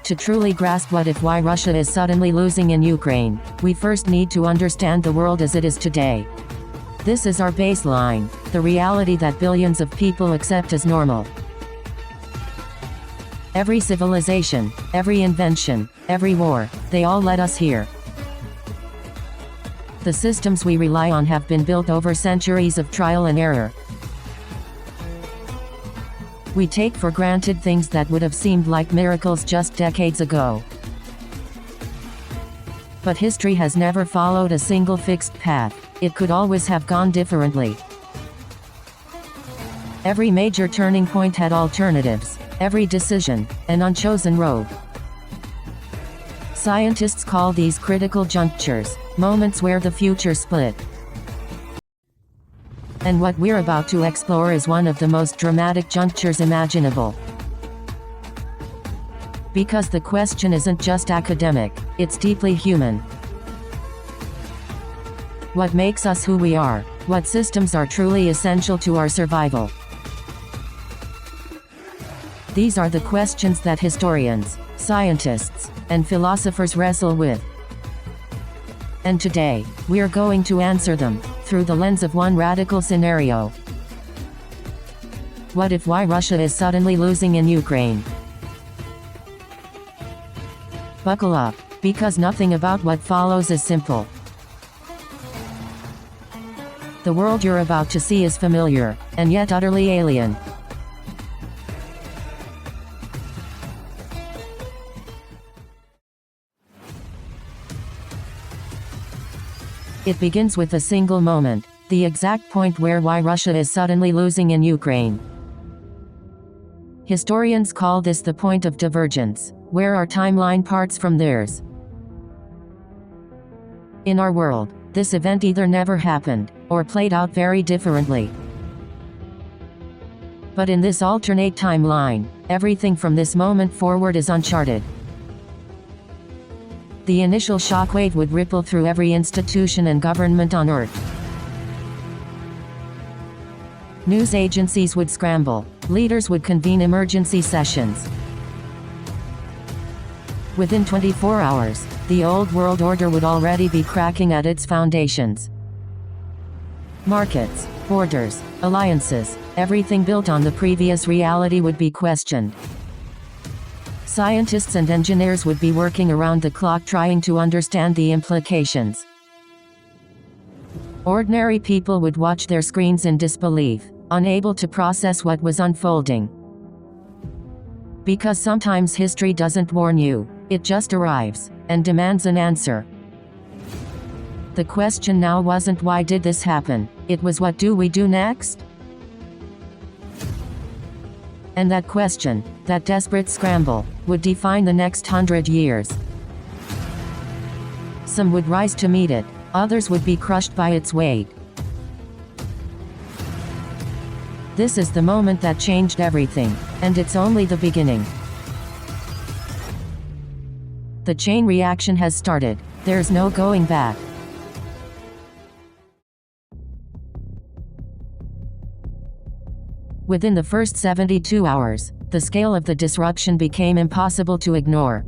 To truly grasp what if why Russia is suddenly losing in Ukraine, we first need to understand the world as it is today. This is our baseline, the reality that billions of people accept as normal. Every civilization, every invention, every war, they all led us here. The systems we rely on have been built over centuries of trial and error. We take for granted things that would have seemed like miracles just decades ago. But history has never followed a single fixed path. It could always have gone differently. Every major turning point had alternatives, every decision, an unchosen road. Scientists call these critical junctures, moments where the future split. And what we're about to explore is one of the most dramatic junctures imaginable. Because the question isn't just academic, it's deeply human. What makes us who we are? What systems are truly essential to our survival? These are the questions that historians, scientists, and philosophers wrestle with. And today, we're going to answer them, through the lens of one radical scenario. What if why Russia is suddenly losing in Ukraine? Buckle up, because nothing about what follows is simple. The world you're about to see is familiar, and yet utterly alien. It begins with a single moment, the exact point where why Russia is suddenly losing in Ukraine. Historians call this the point of divergence, where our timeline parts from theirs. In our world, this event either never happened, or played out very differently. But in this alternate timeline, everything from this moment forward is uncharted. The initial shockwave would ripple through every institution and government on Earth. News agencies would scramble, leaders would convene emergency sessions. Within 24 hours, the old world order would already be cracking at its foundations. Markets, borders, alliances, everything built on the previous reality would be questioned. Scientists and engineers would be working around the clock trying to understand the implications. Ordinary people would watch their screens in disbelief, unable to process what was unfolding. Because sometimes history doesn't warn you, it just arrives, and demands an answer. The question now wasn't why did this happen, it was what do we do next? And that question, that desperate scramble, would define the next 100 years. Some would rise to meet it, others would be crushed by its weight. This is the moment that changed everything, and it's only the beginning. The chain reaction has started, there's no going back. Within the first 72 hours, the scale of the disruption became impossible to ignore.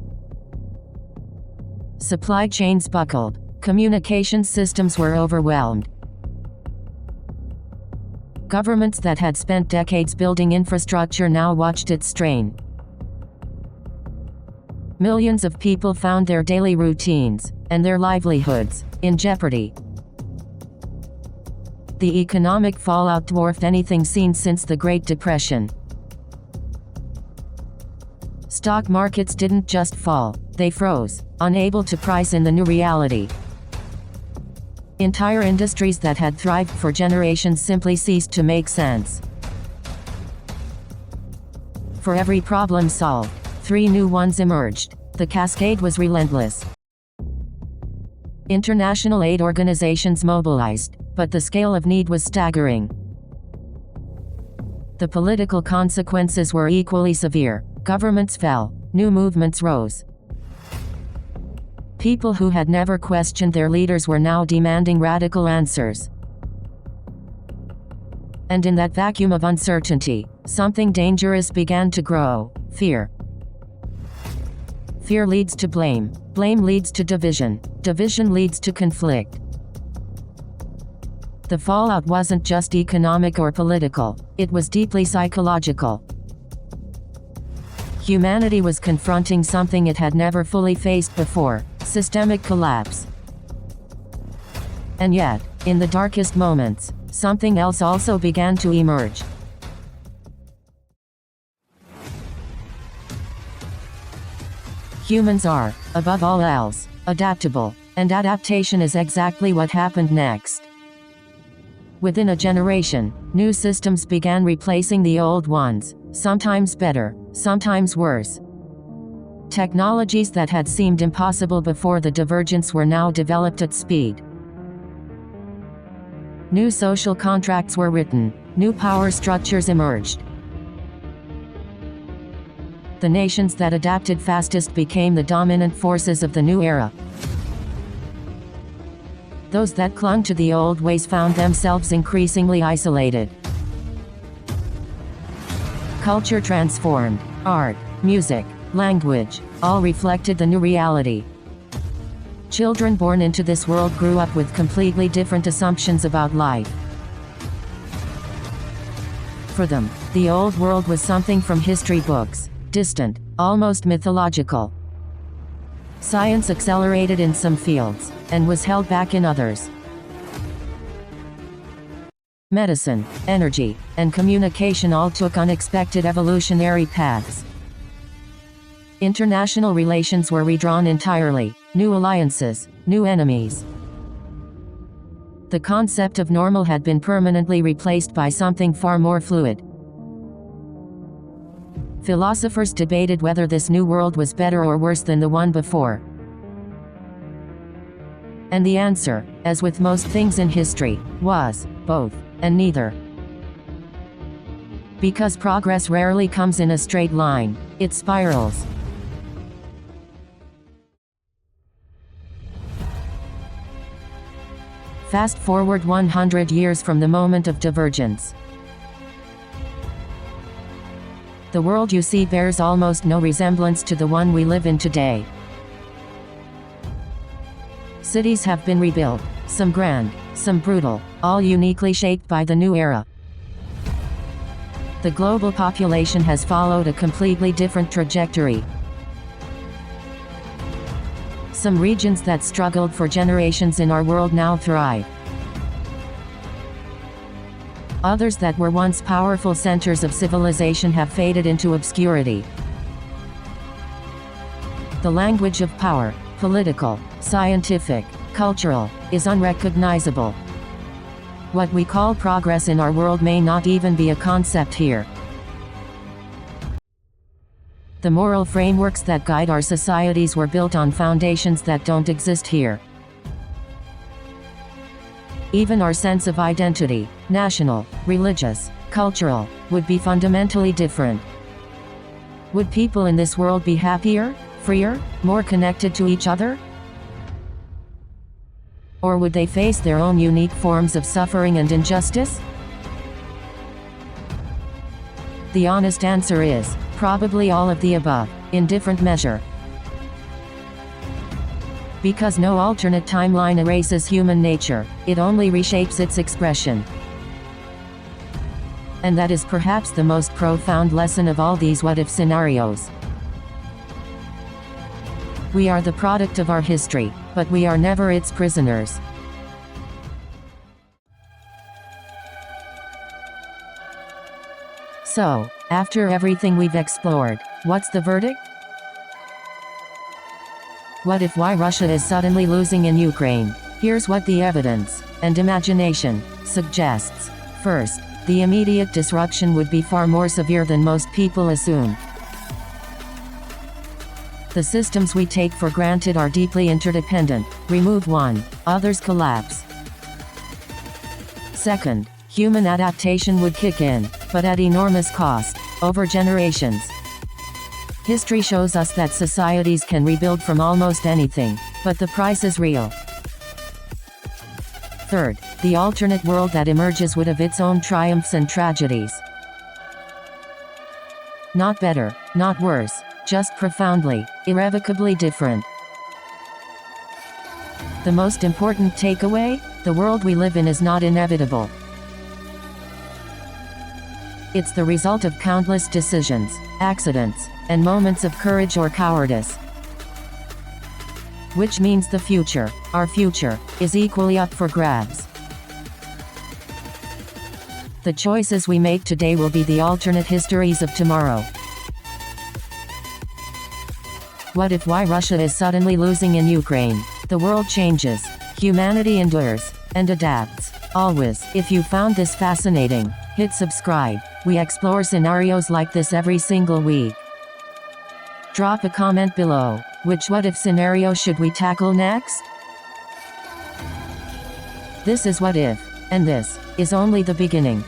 Supply chains buckled, communication systems were overwhelmed. Governments that had spent decades building infrastructure now watched it strain. Millions of people found their daily routines, and their livelihoods, in jeopardy. The economic fallout dwarfed anything seen since the Great Depression. Stock markets didn't just fall, they froze, unable to price in the new reality. Entire industries that had thrived for generations simply ceased to make sense. For every problem solved, 3 new ones emerged. The cascade was relentless. International aid organizations mobilized, but the scale of need was staggering. The political consequences were equally severe. Governments fell, new movements rose. People who had never questioned their leaders were now demanding radical answers. And in that vacuum of uncertainty, something dangerous began to grow: fear. Fear leads to blame. Blame leads to division. Division leads to conflict. The fallout wasn't just economic or political, it was deeply psychological. Humanity was confronting something it had never fully faced before: systemic collapse. And yet, in the darkest moments, something else also began to emerge. Humans are, above all else, adaptable, and adaptation is exactly what happened next. Within a generation, new systems began replacing the old ones, sometimes better, sometimes worse. Technologies that had seemed impossible before the divergence were now developed at speed. New social contracts were written, new power structures emerged. The nations that adapted fastest became the dominant forces of the new era. Those that clung to the old ways found themselves increasingly isolated. Culture transformed. Art, music, language, all reflected the new reality. Children born into this world grew up with completely different assumptions about life. For them, the old world was something from history books, distant, almost mythological. Science accelerated in some fields, and was held back in others. Medicine, energy, and communication all took unexpected evolutionary paths. International relations were redrawn entirely, new alliances, new enemies. The concept of normal had been permanently replaced by something far more fluid. Philosophers debated whether this new world was better or worse than the one before. And the answer, as with most things in history, was both, and neither. Because progress rarely comes in a straight line, it spirals. Fast forward 100 years from the moment of divergence. The world you see bears almost no resemblance to the one we live in today. Cities have been rebuilt, some grand, some brutal, all uniquely shaped by the new era. The global population has followed a completely different trajectory. Some regions that struggled for generations in our world now thrive. Others that were once powerful centers of civilization have faded into obscurity. The language of power, political, scientific, cultural, is unrecognizable. What we call progress in our world may not even be a concept here. The moral frameworks that guide our societies were built on foundations that don't exist here. Even our sense of identity, national, religious, cultural, would be fundamentally different. Would people in this world be happier, freer, more connected to each other? Or would they face their own unique forms of suffering and injustice? The honest answer is, probably all of the above, in different measure. Because no alternate timeline erases human nature, it only reshapes its expression. And that is perhaps the most profound lesson of all these what-if scenarios. We are the product of our history, but we are never its prisoners. So, after everything we've explored, what's the verdict? What if why Russia is suddenly losing in Ukraine? Here's what the evidence and imagination suggests. First, the immediate disruption would be far more severe than most people assume. The systems we take for granted are deeply interdependent. Remove one, others collapse. Second, human adaptation would kick in, but at enormous cost, over generations. History shows us that societies can rebuild from almost anything, but the price is real. Third, the alternate world that emerges would have its own triumphs and tragedies. Not better, not worse, just profoundly, irrevocably different. The most important takeaway? The world we live in is not inevitable. It's the result of countless decisions, accidents, and moments of courage or cowardice. Which means the future, our future, is equally up for grabs. The choices we make today will be the alternate histories of tomorrow. What if why Russia is suddenly losing in Ukraine? The world changes, humanity endures, and adapts, always. If you found this fascinating, hit subscribe. We explore scenarios like this every single week. Drop a comment below. Which what if scenario should we tackle next? This is What If, and this is only the beginning.